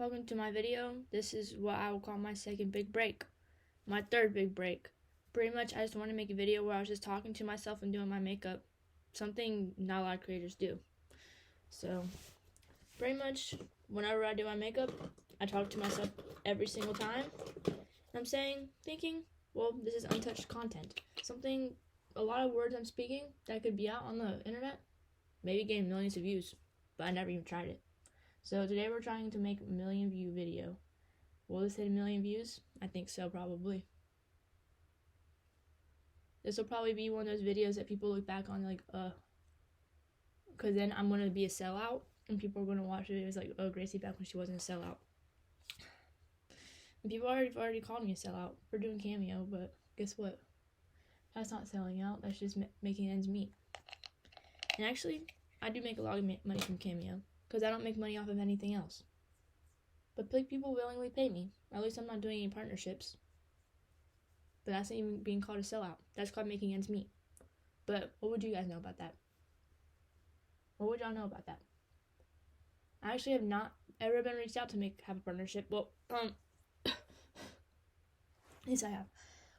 Welcome to my video. This is what I will call my second big break. My third big break. Pretty much I just want to make a video where I was just talking to myself and doing my makeup. Something not a lot of creators do. So, pretty much whenever I do my makeup, I talk to myself every single time. I'm thinking, well, this is untouched content. A lot of words I'm speaking that could be out on the internet, maybe getting millions of views, but I never even tried it. So today we're trying to make a 1,000,000 view video. Will this hit 1,000,000 views? I think so, probably. This will probably be one of those videos that people look back on like, because then I'm going to be a sellout, and people are going to watch videos like, oh, Gracie back when she wasn't a sellout. And people already called me a sellout for doing Cameo, but guess what? That's not selling out, that's just making ends meet. And actually, I do make a lot of money from Cameo, because I don't make money off of anything else. But people willingly pay me. At least I'm not doing any partnerships. But that's not even being called a sellout. That's called making ends meet. But what would you guys know about that? What would y'all know about that? I actually have not ever been reached out to have a partnership. Well, yes I have.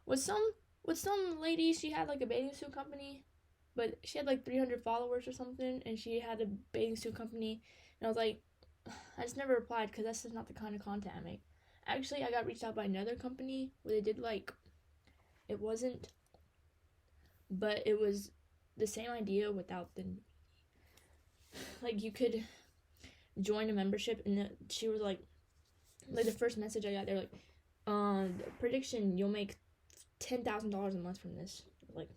With some lady, she had like a bathing suit company, but she had like 300 followers or something, and she had a bathing suit company, and I was like, I just never replied because that's just not the kind of content I make. Actually, I got reached out by another company where they did like, it was the same idea without the, like you could join a membership, and she was like the first message I got, they're like, prediction, you'll make $10,000 a month from this. Like,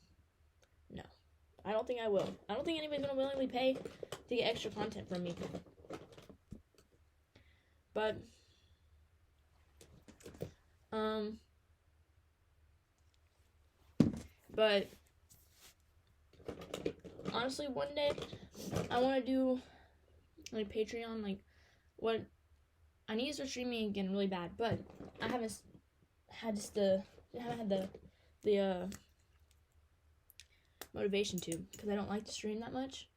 no. I don't think I will. I don't think anybody's gonna willingly pay to get extra content from me. But, honestly, one day, I want to do, like, Patreon, like, what, I need to start streaming again really bad, but I haven't had the motivation to, because I don't like to stream that much,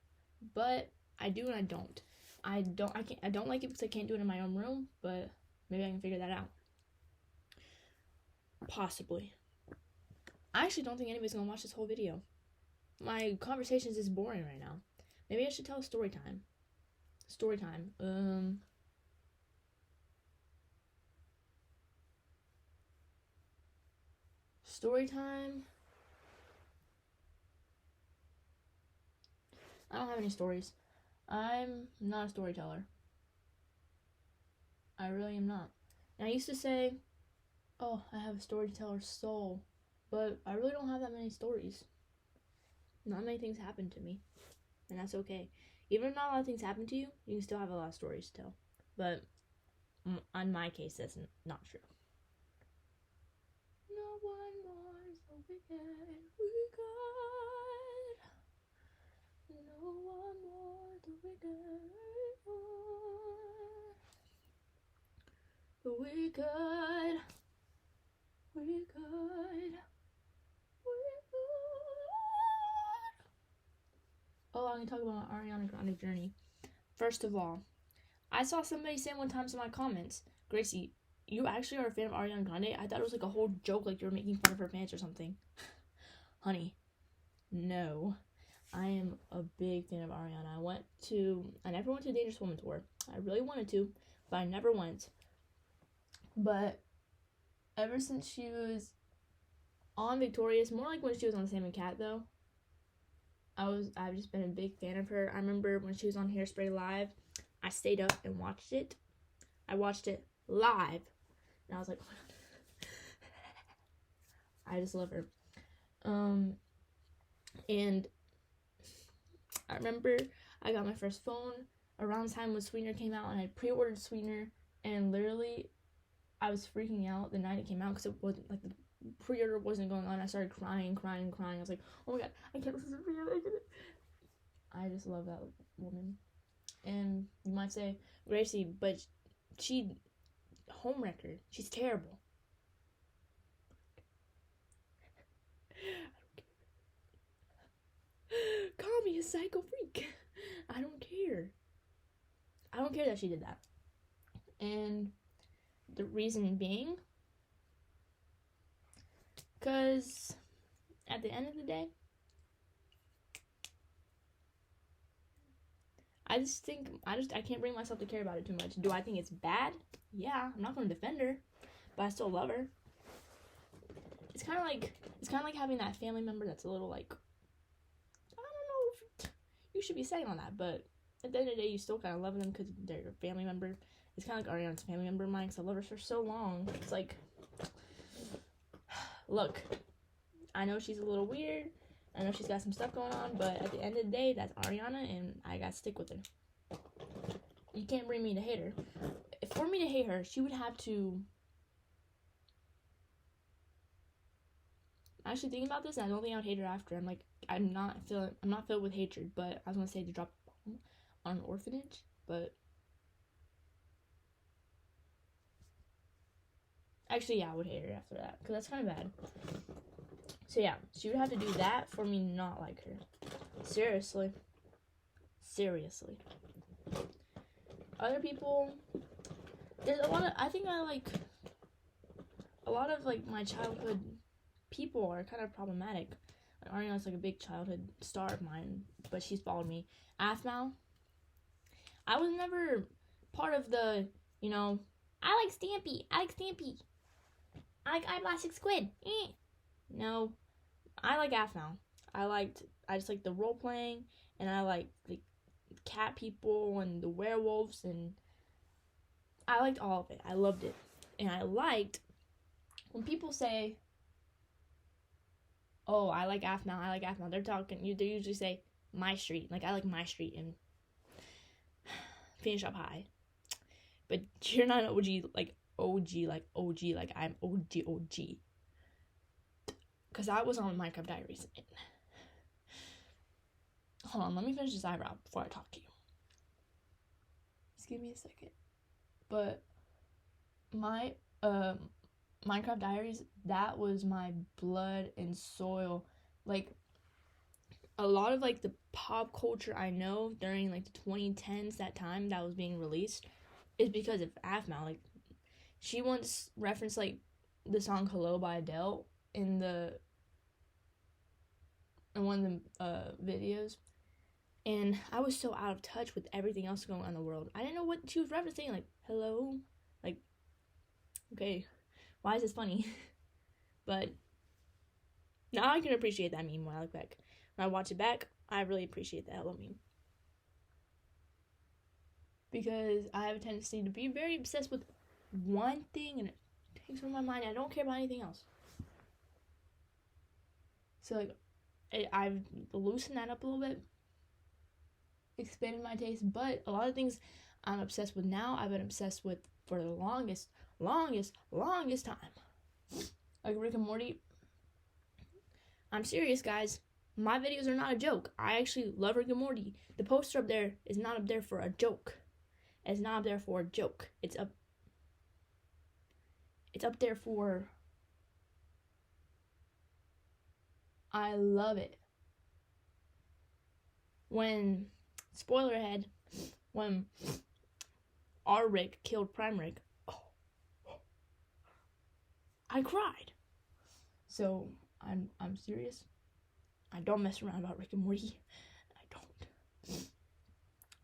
but I do and I don't. I don't like it because I can't do it in my own room, but maybe I can figure that out. Possibly. I actually don't think anybody's gonna watch this whole video. My conversations is boring right now. Maybe I should tell a story time. Story time. Story time. I don't have any stories. I'm not a storyteller. I really am not. And I used to say, oh, I have a storyteller's soul, but I really don't have that many stories. Not many things happen to me, and that's okay. Even if not a lot of things happen to you, you can still have a lot of stories to tell. But on my case, that's not true. No one more so wicked, no one more the wicked, the wicked. Oh, I'm gonna talk about my Ariana Grande journey. First of all, I saw somebody say one time in my comments, Gracie, you actually are a fan of Ariana Grande? I thought it was like a whole joke, like you were making fun of her pants or something. Honey, no. I am a big fan of Ariana. I never went to a Dangerous Woman tour. I really wanted to, but I never went. But ever since she was on Victorious, more like when she was on Sam and Cat though, I've just been a big fan of her. I remember when she was on Hairspray Live, I stayed up and watched it. I watched it live, and I was like, I just love her. And I remember I got my first phone around the time when Sweetener came out, and I pre-ordered Sweetener, and literally I was freaking out the night it came out because it wasn't like the pre-order wasn't going on. I started crying. I was like, oh my god, I can't listen to it. I just love that woman. And you might say, Gracie, but she home record. She's terrible. Call me a psycho freak. I don't care. I don't care that she did that. And the reason being, because at the end of the day, I can't bring myself to care about it too much. Do I think it's bad? Yeah, I'm not going to defend her, but I still love her. It's kind of like having that family member that's a little like, I don't know if you should be saying on that, but at the end of the day, you still kind of love them because they're your family member. It's kind of like Ariana's family member of mine because I love her for so long. It's like, look, I know she's a little weird. I know she's got some stuff going on, but at the end of the day, that's Ariana, and I gotta stick with her. You can't bring me to hate her. For me to hate her, she would have to... Actually, thinking about this, and I don't think I would hate her after. I'm not filled with hatred, but I was gonna say to drop a bomb on an orphanage, but... Actually, yeah, I would hate her after that, because that's kind of bad. So yeah, she would have to do that for me not like her. Seriously. Other people, there's a lot of, I think I like, a lot of like my childhood people are kind of problematic. Like Ariana's like a big childhood star of mine, but she's followed me. Aphmau, I was never part of the, I like Stampy. I like Eyeblastic Squid. No, I like Aphmau. I just like the role playing, and I like the cat people and the werewolves, and I liked all of it. I loved it. And I liked when people say, oh, I like Aphmau, they usually say my street. Like, I like my street and Finish Up High. But you're not an OG, like I'm OG. Because I was on Minecraft Diaries. Hold on, let me finish this eyebrow before I talk to you. Just give me a second. But my Minecraft Diaries, that was my blood and soil. Like, a lot of like the pop culture I know during like the 2010s, that time that was being released, is because of Aphmau. Like, she once referenced like the song Hello by Adele in one of the videos, and I was so out of touch with everything else going on in the world. I didn't know what she was referencing, like, hello, like, okay, why is this funny? But now I can appreciate that meme when I look back. When I watch it back, I really appreciate that hello meme. Because I have a tendency to be very obsessed with one thing, and it takes over my mind. I don't care about anything else. So, like, I've loosened that up a little bit, expanded my taste, but a lot of things I'm obsessed with now, I've been obsessed with for the longest time. Like Rick and Morty. I'm serious, guys. My videos are not a joke. I actually love Rick and Morty. The poster up there is not up there for a joke. It's not up there for a joke. It's up there for... I love it. When, spoiler ahead, when our Rick killed Prime Rick, I cried. So, I'm serious. I don't mess around about Rick and Morty.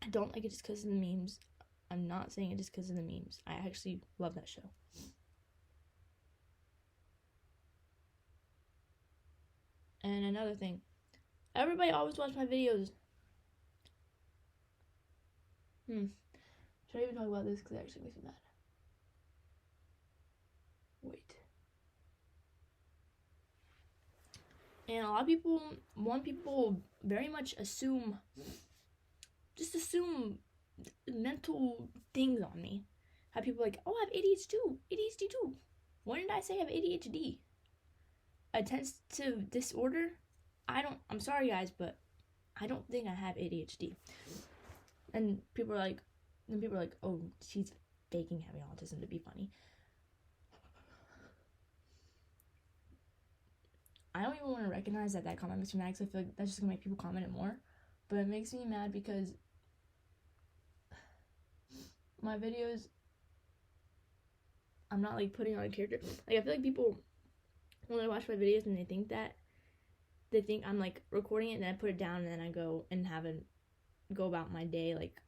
I don't like it just because of the memes. I'm not saying it just because of the memes. I actually love that show. And another thing, everybody always watch my videos. Should I even talk about this? Because it actually makes me mad. Wait. And a lot of people very much assume mental things on me. Have people like, oh, I have ADHD too. When did I say I have ADHD? Attentive disorder? I'm sorry guys, but I don't think I have ADHD. And people are like, oh, she's faking having autism to be funny. I don't even want to recognize that comment makes me mad, because I feel like that's just going to make people comment it more. But it makes me mad because my videos I'm not like putting on a character. Like I feel like people when they watch my videos and they think I'm like recording it and then I put it down and then I go and go about my day like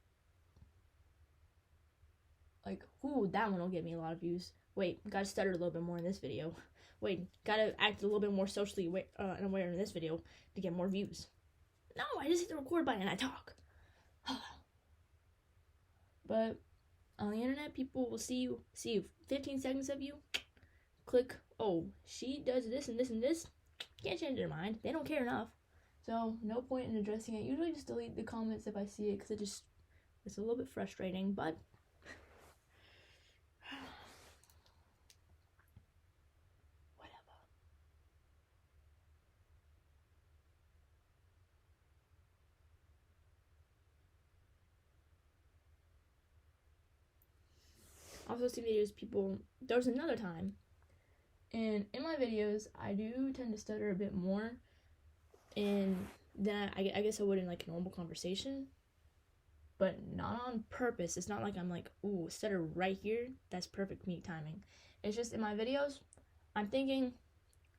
ooh, that one will get me a lot of views. Wait, gotta stutter a little bit more in this video. Wait, gotta act a little bit more socially aware in this video to get more views. No, I just hit the record button and I talk. But on the internet, people will see you 15 seconds of you, click, oh, she does this and this and this. Can't change their mind. They don't care enough. So, no point in addressing it. Usually just delete the comments if I see it because it's a little bit frustrating, but whatever. Also see videos there was another time, and in my videos, I do tend to stutter a bit more, and then I guess I would in like a normal conversation, but not on purpose. It's not like I'm like, ooh, stutter right here. That's perfect comedic timing. It's just in my videos, I'm thinking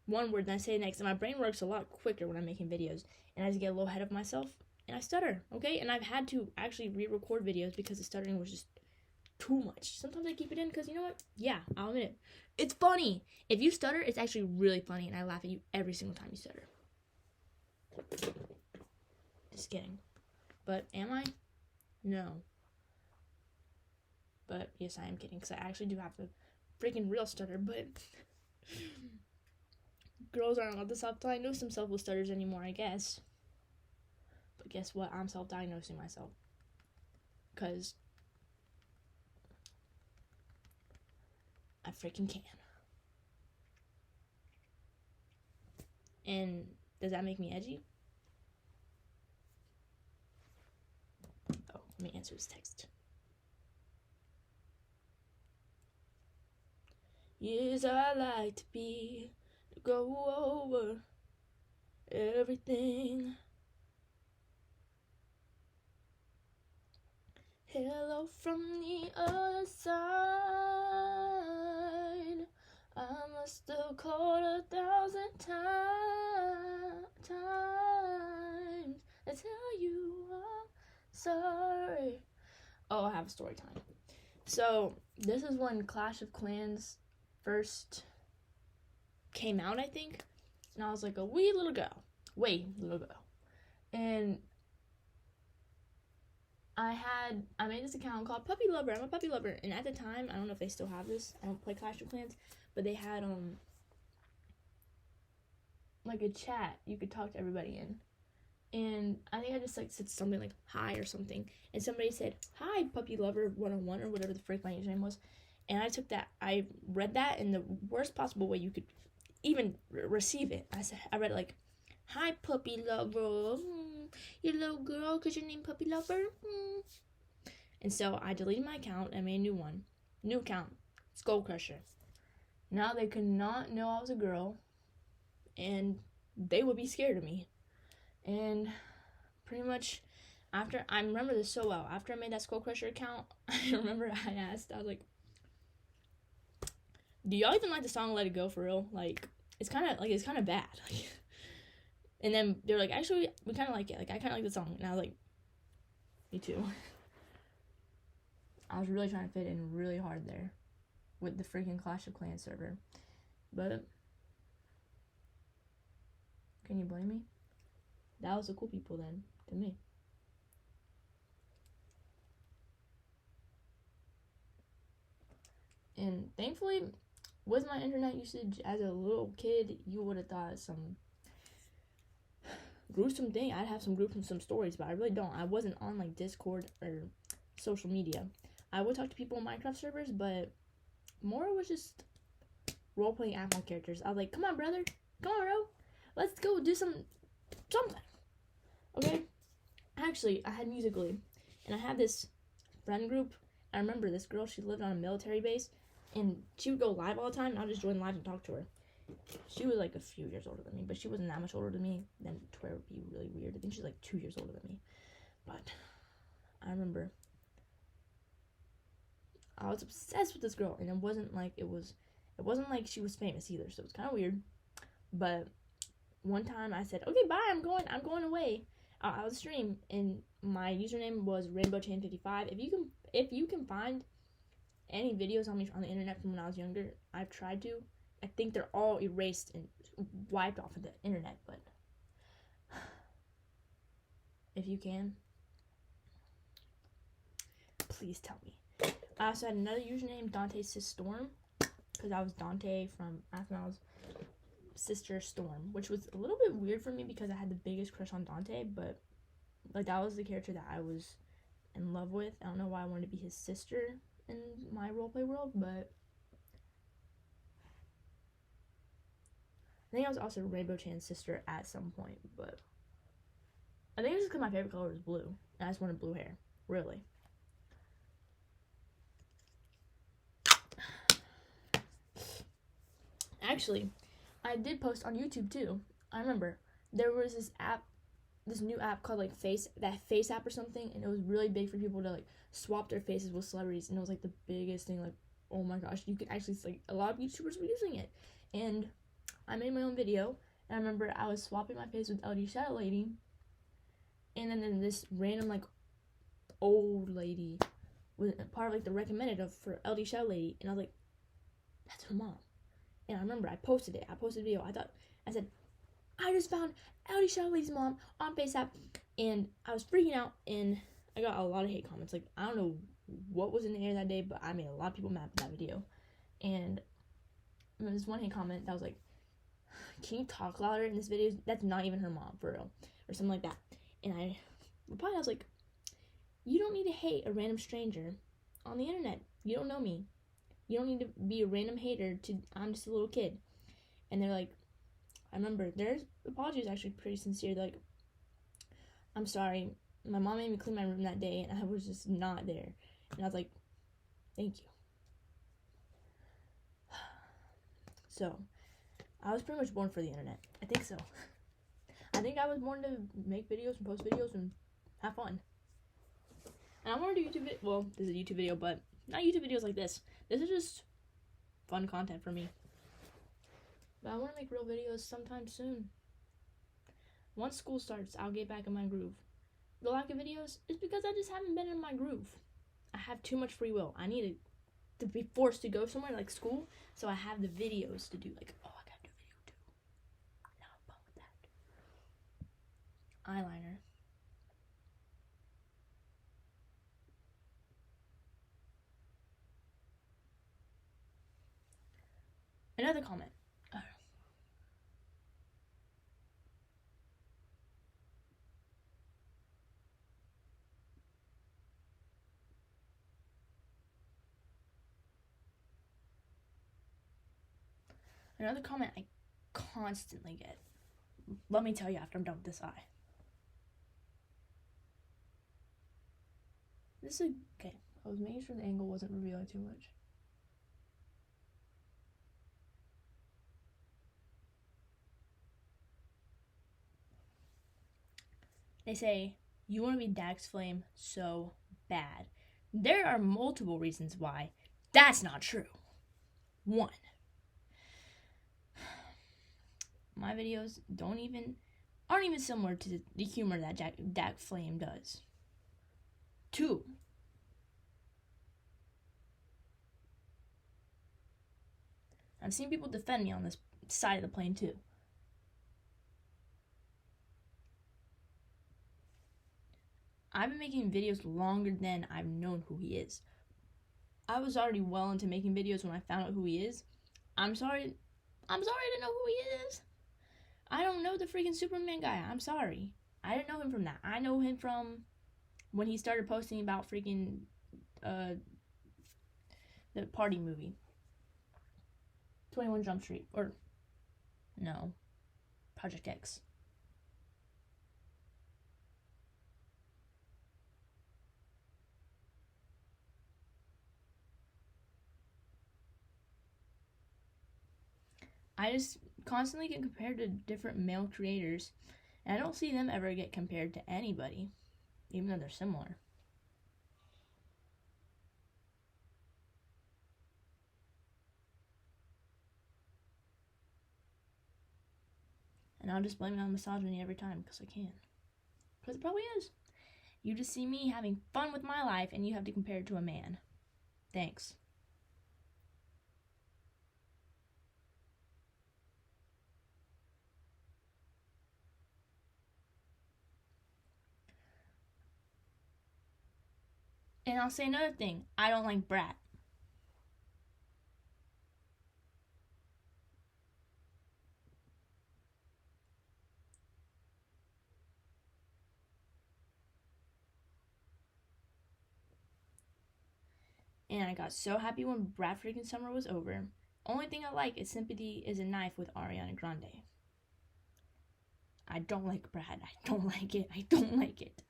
one word and I say it next, and my brain works a lot quicker when I'm making videos, and I just get a little ahead of myself, and I stutter, okay? And I've had to actually re-record videos because the stuttering was just too much. Sometimes I keep it in because you know what? Yeah, I'll admit it. It's funny. If you stutter, it's actually really funny, and I laugh at you every single time you stutter. Just kidding. But am I? No. But yes, I am kidding because I actually do have a freaking real stutter, but girls aren't allowed to self-diagnose themselves with stutters anymore, I guess. But guess what? I'm self-diagnosing myself. Because I freaking can. And does that make me edgy? Oh, let me answer this text. Yes, I like to go over everything. Hello from the other side. I must have called 1,000 times to tell you I'm sorry. Oh, I have a story time. So, this is when Clash of Clans first came out, I think. And I was like a wee little girl. And I made this account called Puppy Lover. I'm a puppy lover. And at the time, I don't know if they still have this. I don't play Clash of Clans. But they had, like a chat you could talk to everybody in. And I think I just, like, said something like, hi or something. And somebody said, hi, Puppy Lover 101 or whatever the frick my username was. And I read that in the worst possible way you could even receive it. I read it like, hi, Puppy Lover. You little girl, cause your name Puppy Lover. And so I deleted my account and made a new one. New account. Skull Crusher. Now they could not know I was a girl. And they would be scared of me. And pretty much I remember this so well. After I made that Skull Crusher account, I remember I was like, do y'all even like the song Let It Go for real? Like, it's kind of bad. And then they were like, actually, we kind of like it. Like, I kind of like the song. And I was like, me too. I was really trying to fit in really hard there with the freaking Clash of Clans server. But can you blame me? That was the cool people then, to me. And thankfully, with my internet usage as a little kid, you would have thought some gruesome thing. I'd have some gruesome stories, but I really don't. I wasn't on like Discord or social media. I would talk to people in Minecraft servers, but more was just role-playing animal characters. I was like, come on, brother. Come on, bro. Let's go do something. Okay? Actually, I had Musical.ly, and I had this friend group. I remember this girl, she lived on a military base, and she would go live all the time, and I'd just join live and talk to her. She was like a few years older than me, but she wasn't that much older than me. Then to where it would be really weird. I think she's like 2 years older than me. But I remember I was obsessed with this girl, and it wasn't like she was famous either, so it was kind of weird. But one time I said, okay, bye, I'm going away. I was stream, and my username was RainbowChain55. If you can find any videos on me on the internet from when I was younger, I've tried to. I think they're all erased and wiped off of the internet, but if you can, please tell me. I also had another username, Dante Sis Storm, because I was Dante from Athna's sister Storm, which was a little bit weird for me because I had the biggest crush on Dante, but like that was the character that I was in love with. I don't know why I wanted to be his sister in my roleplay world, but I think I was also Rainbow Chan's sister at some point, but I think it was just because my favorite color was blue, and I just wanted blue hair, really. Actually, I did post on YouTube too. I remember there was this new app called like Face app or something, and it was really big for people to like swap their faces with celebrities, and it was like the biggest thing. Like, oh my gosh, you could actually like a lot of YouTubers were using it, and I made my own video, and I remember I was swapping my face with LD Shadow Lady, and then this random like old lady was part of like the recommended for LD Shadow Lady, and I was like, that's her mom. And I remember I posted a video. I said, I just found LD Shadow Lady's mom on FaceApp, and I was freaking out, and I got a lot of hate comments. Like, I don't know what was in the air that day, but I made a lot of people mad with that video. And there was one hate comment that was like, can you talk louder in this video? That's not even her mom, for real. Or something like that. And I replied, I was like, you don't need to hate a random stranger on the internet. You don't know me. You don't need to be a random hater I'm just a little kid. And they're like, I remember their apology was actually pretty sincere. They're like, I'm sorry. My mom made me clean my room that day, and I was just not there. And I was like, thank you. So, I was pretty much born for the internet. I think so. I think I was born to make videos and post videos and have fun. And I want to do YouTube well, this is a YouTube video, but not YouTube videos like this. This is just fun content for me. But I want to make real videos sometime soon. Once school starts, I'll get back in my groove. The lack of videos is because I just haven't been in my groove. I have too much free will. I need to be forced to go somewhere like school, so I have the videos to do. Like, oh, I gotta do a video too. Now I'm fun with that. Eyeliner. Another comment. Another comment I constantly get. Let me tell you after I'm done with this eye. This is okay. I was making sure the angle wasn't revealing too much. They say, you want to be Dax Flame so bad. There are multiple reasons why that's not true. 1, my videos aren't even similar to the humor that Dax Flame does. 2, I've seen people defend me on this side of the plane too. I've been making videos longer than I've known who he is. I was already well into making videos when I found out who he is. I'm sorry to know who he is. I don't know the freaking Superman guy. I'm sorry. I didn't know him from that. I know him from when he started posting about freaking the party movie. 21 Jump Street. Or, no. Project X. I just constantly get compared to different male creators, and I don't see them ever get compared to anybody, even though they're similar. And I'll just blame it on misogyny every time because I can. Because it probably is. You just see me having fun with my life and you have to compare it to a man. Thanks. And I'll say another thing. I don't like brat. And I got so happy when Brat Freaking Summer was over. Only thing I like is Sympathy is a Knife with Ariana Grande. I don't like Brad. I don't like it. I don't like it.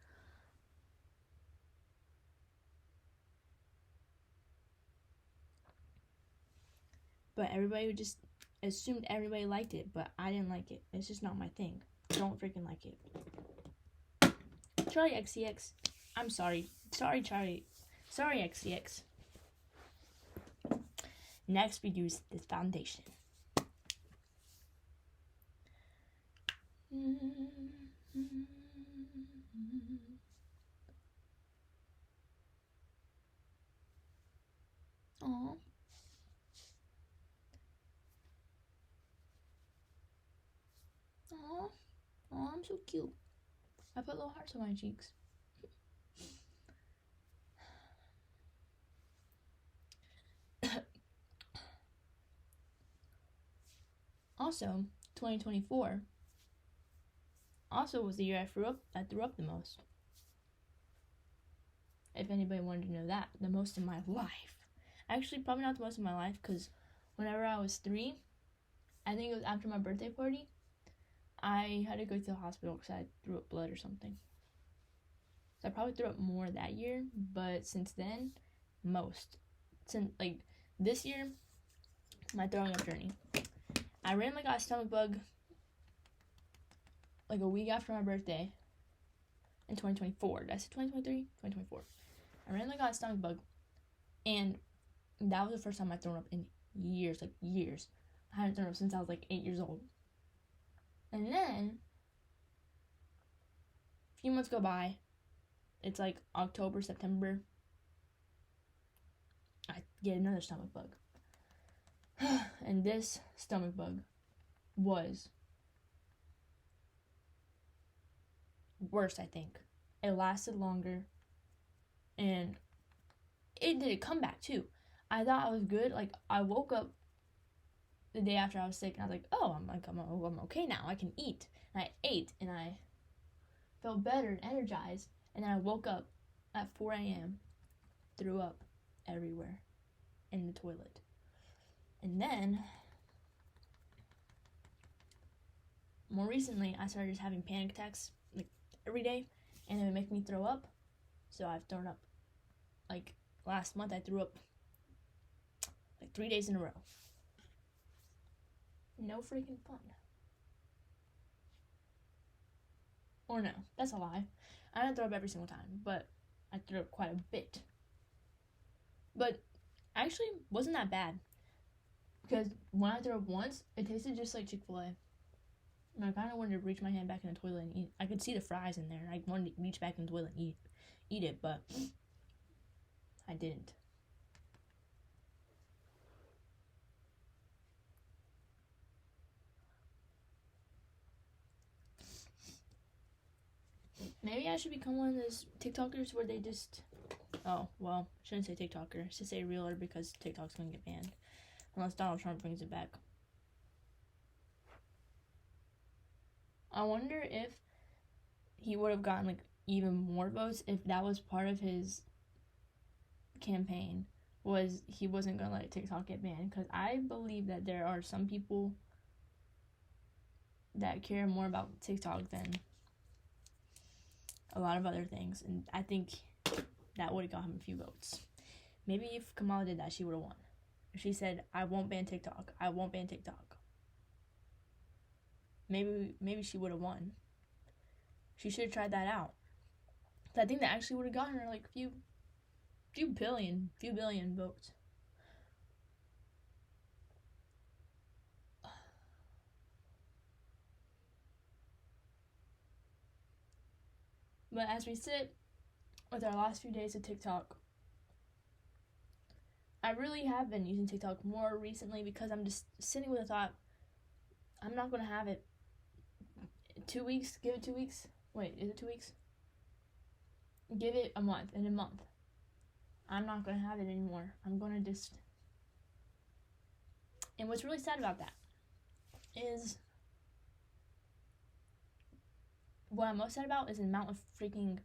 But everybody just assumed everybody liked it, but I didn't like it. It's just not my thing. Don't freaking like it. Charlie XCX. I'm sorry. Sorry, Charlie. Sorry, XCX. Next, we use this foundation. Aww. Aww. Aww, I'm so cute. I put little hearts on my cheeks. Also, 2024 also was the year I threw up the most. If anybody wanted to know that, the most in my life. Actually, probably not the most in my life, because whenever I was 3, I think it was after my birthday party, I had to go to the hospital because I threw up blood or something. So I probably threw up more that year, but since then, most. Since, like, this year, my throwing up journey. I randomly got a stomach bug like a week after my birthday in 2024. Did I say 2023? 2024. I randomly got a stomach bug, and that was the first time I'd thrown up in years, like years. I hadn't thrown up since I was like 8 years old. And then, a few months go by. It's like October, September. I get another stomach bug. And this stomach bug was worse, I think. It lasted longer, and it did a comeback too. I thought I was good. Like, I woke up the day after I was sick, and I was like, oh, I'm okay now. I can eat. And I ate, and I felt better and energized. And then I woke up at 4 a.m., threw up everywhere in the toilet. And then, more recently, I started just having panic attacks like every day, and it would make me throw up. So I've thrown up. Like, last month I threw up like 3 days in a row. No freaking fun. Or no, that's a lie. I don't throw up every single time, but I threw up quite a bit. But actually wasn't that bad. Because when I threw up once, it tasted just like Chick-fil-A. And I kind of wanted to reach my hand back in the toilet and eat. I could see the fries in there. I wanted to reach back in the toilet and eat it, but I didn't. Maybe I should become one of those TikTokers where they just... Oh, well, I shouldn't say TikToker. I should say realer because TikTok's going to get banned. Unless Donald Trump brings it back. I wonder if he would have gotten, like, even more votes if that was part of his campaign, was he wasn't going to let TikTok get banned. Because I believe that there are some people that care more about TikTok than a lot of other things. And I think that would have got him a few votes. Maybe if Kamala did that, she would have won. She said, I won't ban TikTok. I won't ban TikTok. Maybe she would have won. She should have tried that out. I think that actually would have gotten her like a few billion votes. But as we sit with our last few days of TikTok, I really have been using TikTok more recently because I'm just sitting with the thought, I'm not going to have it 2 weeks. Give it 2 weeks. Wait, is it 2 weeks? Give it a month. In a month, I'm not going to have it anymore. I'm going to just... And what's really sad about that is... What I'm most sad about is the amount of freaking...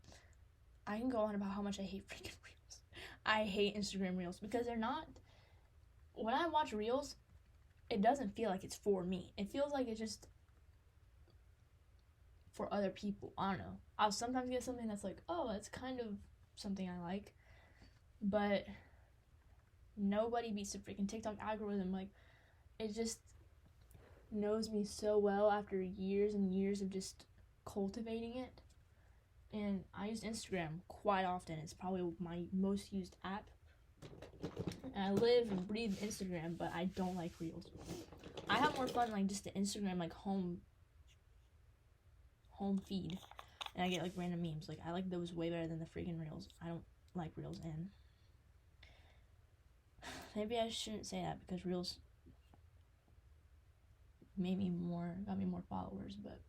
I can go on about how much I hate freaking Reels. I hate Instagram Reels because they're not... When I watch Reels, it doesn't feel like it's for me. It feels like it's just for other people. I don't know. I'll sometimes get something that's like, oh, that's kind of something I like. But nobody beats the freaking TikTok algorithm. Like, it just knows me so well after years and years of just cultivating it. And I use Instagram quite often. It's probably my most used app. And I live and breathe Instagram, but I don't like Reels. I have more fun like just the Instagram like home feed, and I get like random memes. Like, I like those way better than the freaking Reels. I don't like Reels, and maybe I shouldn't say that because Reels got me more followers, but.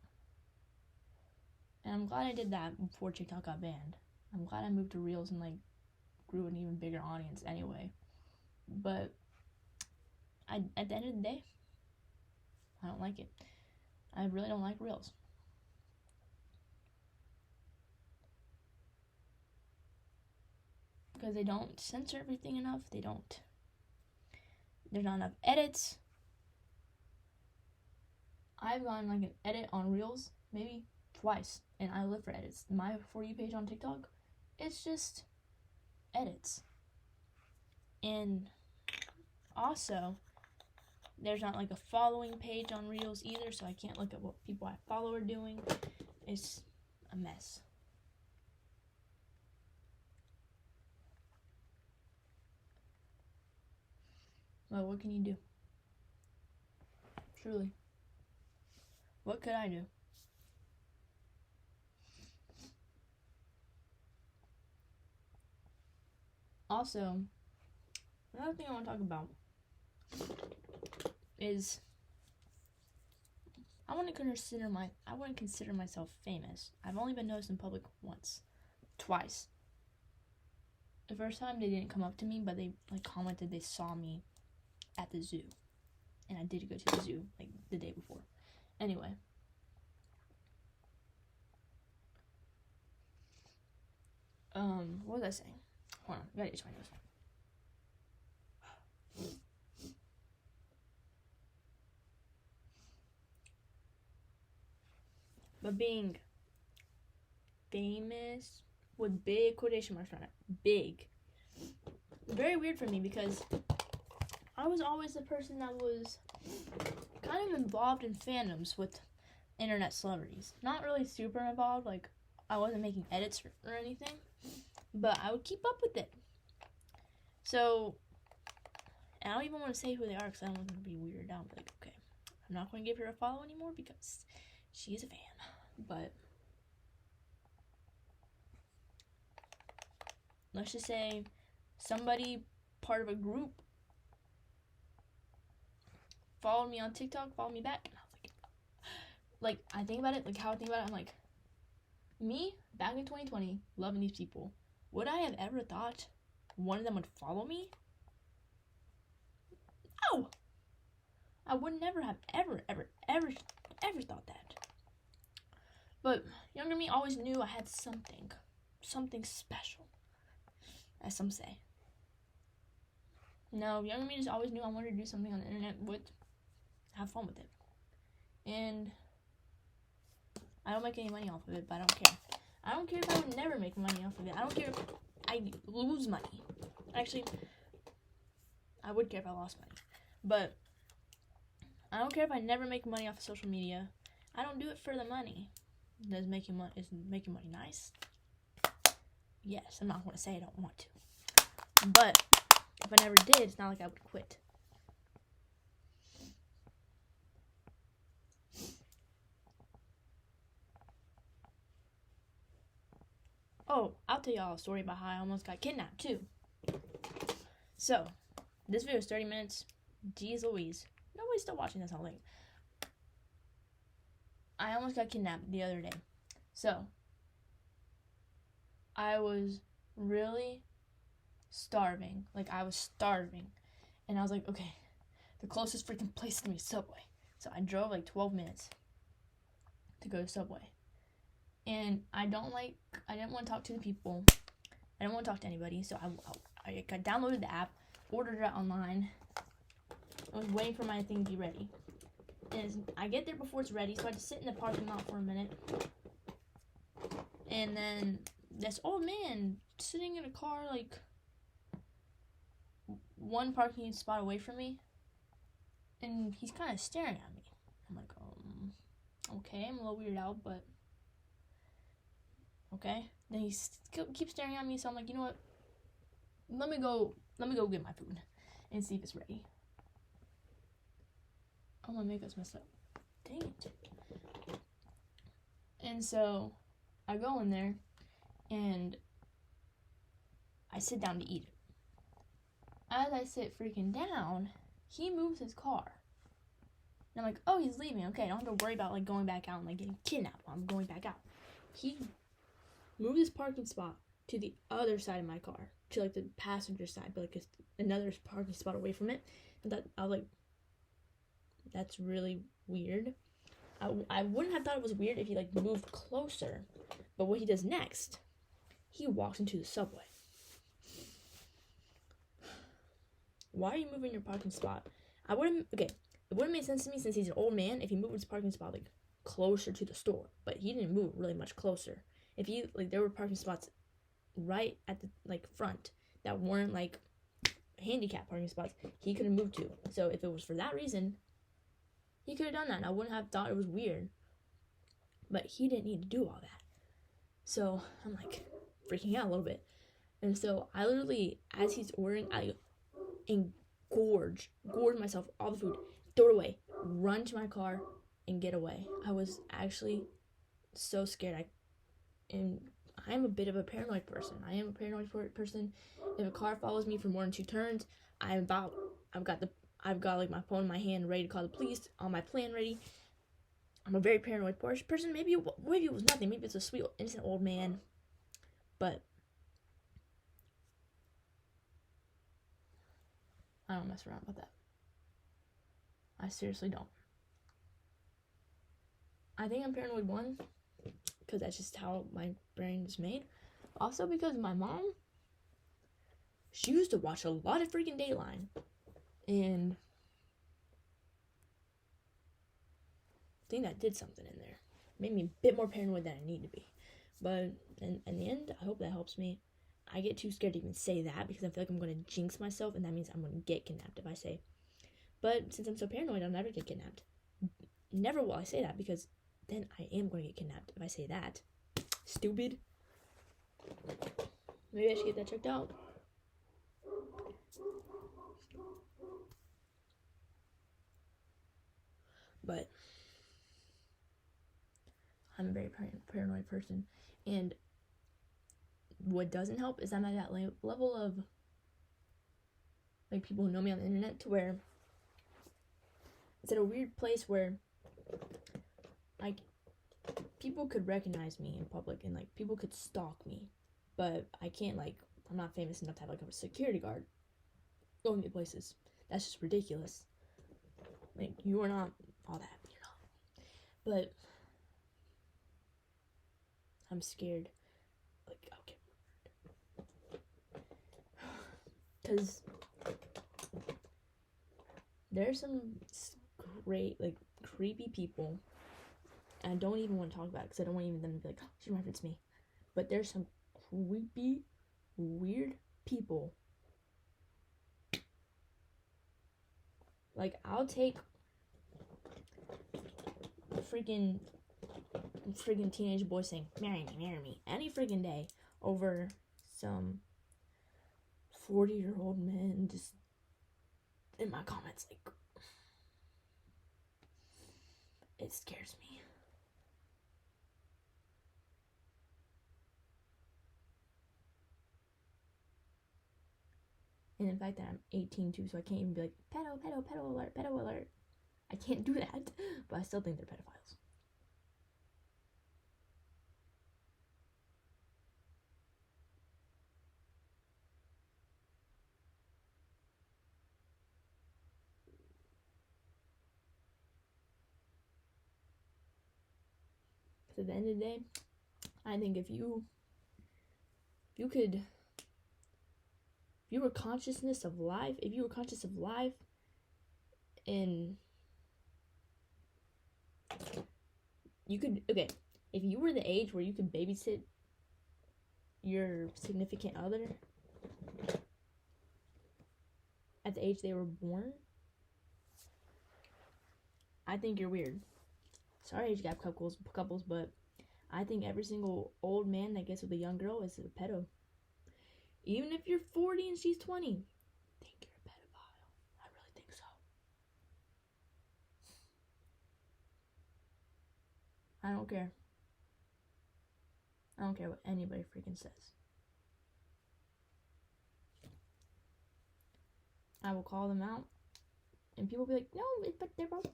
And I'm glad I did that before TikTok got banned. I'm glad I moved to Reels and like grew an even bigger audience anyway. But at the end of the day, I don't like it. I really don't like Reels. Because they don't censor everything enough. There's not enough edits. I've gotten like an edit on Reels maybe twice, and I live for edits. My For You page on TikTok, it's just edits. And also, there's not like a following page on Reels either, so I can't look at what people I follow are doing. It's a mess. Well, what can you do? Truly. What could I do? Also, another thing I want to talk about is I wouldn't consider myself famous. I've only been noticed in public twice. The first time they didn't come up to me, but they like commented they saw me at the zoo, and I did go to the zoo like the day before. Anyway, what was I saying? Hold on, I gotta itch my nose. But being famous with big quotation marks on it, big, very weird for me because I was always the person that was kind of involved in fandoms with internet celebrities. Not really super involved, like I wasn't making edits or anything, but I would keep up with it. So, and I don't even want to say who they are because I don't want them to be weirded out. Like, okay, I'm not going to give her a follow anymore because she is a fan. But let's just say somebody part of a group followed me on TikTok, followed me back, and I was like I think about it, like how I think about it, I'm like, me back in 2020, loving these people, would I have ever thought one of them would follow me? No! I would never have ever thought that. But younger me always knew I had something special, as some say. No, younger me just always knew I wanted to do something on the internet have fun with it. And I don't make any money off of it, but I don't care. I don't care if I would never make money off of it. I don't care if I lose money. Actually, I would care if I lost money. But I don't care if I never make money off of social media. I don't do it for the money. Is making money nice? Yes, I'm not going to say I don't want to. But if I never did, it's not like I would quit. tell y'all a story about how I almost got kidnapped too. So, this video is 30 minutes. Jeez Louise. Nobody's still watching this all late. I almost got kidnapped the other day. So, I was really starving. Like, I was starving. And I was like, okay, the closest freaking place to me is Subway. So I drove like 12 minutes to go to Subway. And I didn't want to talk to the people. I didn't want to talk to anybody. So I downloaded the app, ordered it online. I was waiting for my thing to be ready. And I get there before it's ready, so I just sit in the parking lot for a minute. And then this old man sitting in a car, like, one parking spot away from me. And he's kind of staring at me. I'm like, okay, I'm a little weirded out, but okay. Then he keeps staring at me, so I'm like, you know what? Let me go get my food and see if it's ready. Oh, my makeup's messed up. Dang it. And so I go in there and I sit down to eat it. As I sit freaking down, he moves his car. And I'm like, oh, he's leaving. Okay, I don't have to worry about like going back out and like getting kidnapped while I'm going back out. He moved his parking spot to the other side of my car, to like the passenger side, but like another parking spot away from it. And I was like, that's really weird. I wouldn't have thought it was weird if he like moved closer. But what he does next, he walks into the Subway. Why are you moving your parking spot? It wouldn't make sense to me since he's an old man if he moved his parking spot like closer to the store. But he didn't move really much closer. If he like there were parking spots right at the like front that weren't like handicap parking spots, he could have moved to. So if it was for that reason, he could have done that, and I wouldn't have thought it was weird. But he didn't need to do all that. So I'm like freaking out a little bit. And so I literally, as he's ordering, I gorge myself all the food, throw it away, run to my car, and get away. I was actually so scared. I'm a bit of a paranoid person. I am a paranoid person. If a car follows me for more than 2 turns, I've got like my phone in my hand ready to call the police, on my plan ready. I'm a very paranoid person. Maybe it was nothing. Maybe it's a sweet, innocent old man. But I don't mess around with that. I seriously don't. I think I'm paranoid, one, because that's just how my brain is made. Also because my mom, she used to watch a lot of freaking Dateline. And I think that did something in there. Made me a bit more paranoid than I need to be. But in the end, I hope that helps me. I get too scared to even say that because I feel like I'm going to jinx myself, and that means I'm going to get kidnapped if I say. But since I'm so paranoid, I'll never get kidnapped. Never will I say that, because then I am going to get kidnapped if I say that. Stupid. Maybe I should get that checked out. But I'm a very paranoid person, and what doesn't help is I'm at that level of like people who know me on the internet, to where it's at a weird place where like people could recognize me in public and like people could stalk me, but I can't, like, I'm not famous enough to have like a security guard going to places. That's just ridiculous. Like, you are not all that, you're not. But I'm scared. Like, I'll get murdered. Because there's some great, like, creepy people. And I don't even want to talk about it because I don't want even them to be like, oh, she referenced me. But there's some creepy, weird people. Like, I'll take a freaking teenage boy saying, marry me, any freaking day, over some 40-year-old men just in my comments. Like, it scares me. And the fact that I'm 18 too, so I can't even be like, pedo alert. I can't do that, but I still think they're pedophiles. Because at the end of the day, I think if you were conscious of life, and you could, okay, if you were the age where you could babysit your significant other at the age they were born, I think you're weird. Sorry, age gap couples, but I think every single old man that gets with a young girl is a pedo. Even if you're 40 and she's 20, I think you're a pedophile. I really think so. I don't care. I don't care what anybody freaking says. I will call them out, and people will be like, no, but they're both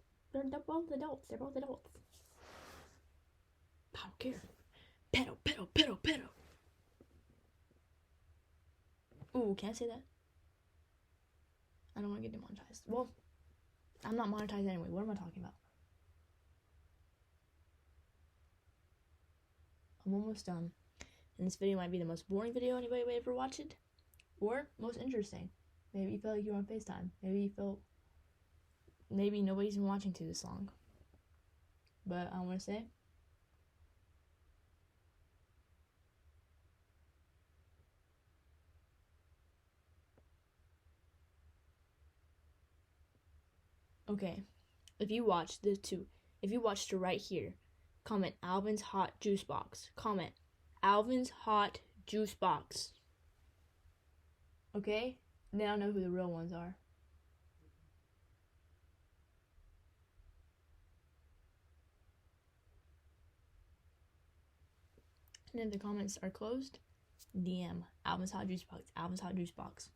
adults. They're both adults. I don't care. Pedo. Ooh, can I say that? I don't want to get demonetized. Well, I'm not monetized anyway. What am I talking about? I'm almost done. And this video might be the most boring video anybody would ever watch it. Or most interesting. Maybe you felt like you were on FaceTime. Maybe nobody's been watching to this long. But I want to say, okay, if you watched to right here, comment Alvin's hot juice box. Comment Alvin's hot juice box. Okay? Now I know who the real ones are. And if the comments are closed, DM Alvin's hot juice box. Alvin's hot juice box.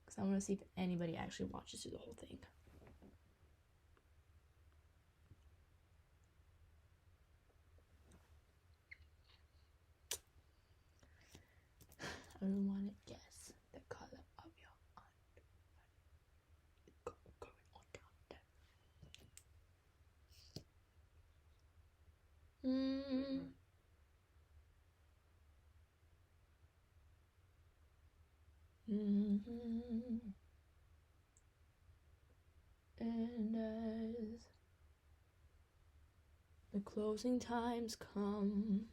Because I want to see if anybody actually watches through the whole thing. I don't want to guess the color of your underwear. Going on down there. And as the closing times come,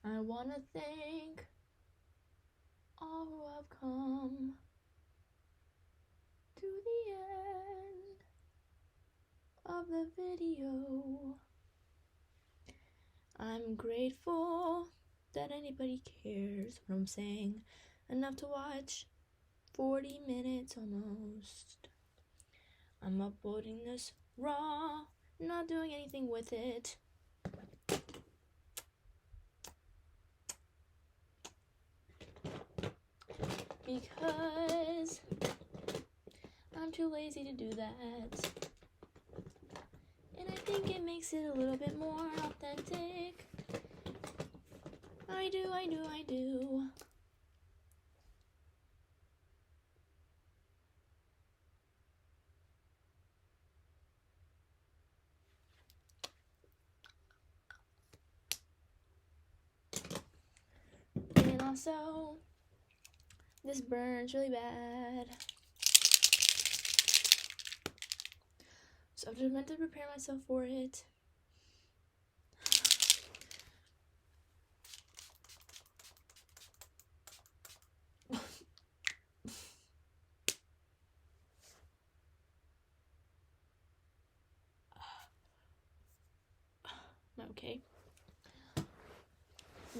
I want to thank all who have come to the end of the video. I'm grateful that anybody cares what I'm saying enough to watch 40 minutes almost. I'm uploading this raw, not doing anything with it. Because I'm too lazy to do that. And I think it makes it a little bit more authentic. I do. And also, this burns really bad. So I've just meant to prepare myself for it. Okay.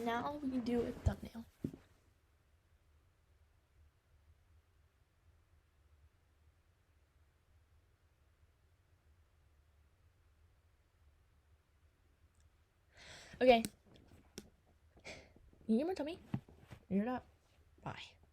Now we can do a thumbnail. Okay. You hear my tummy? Hear it up. Bye.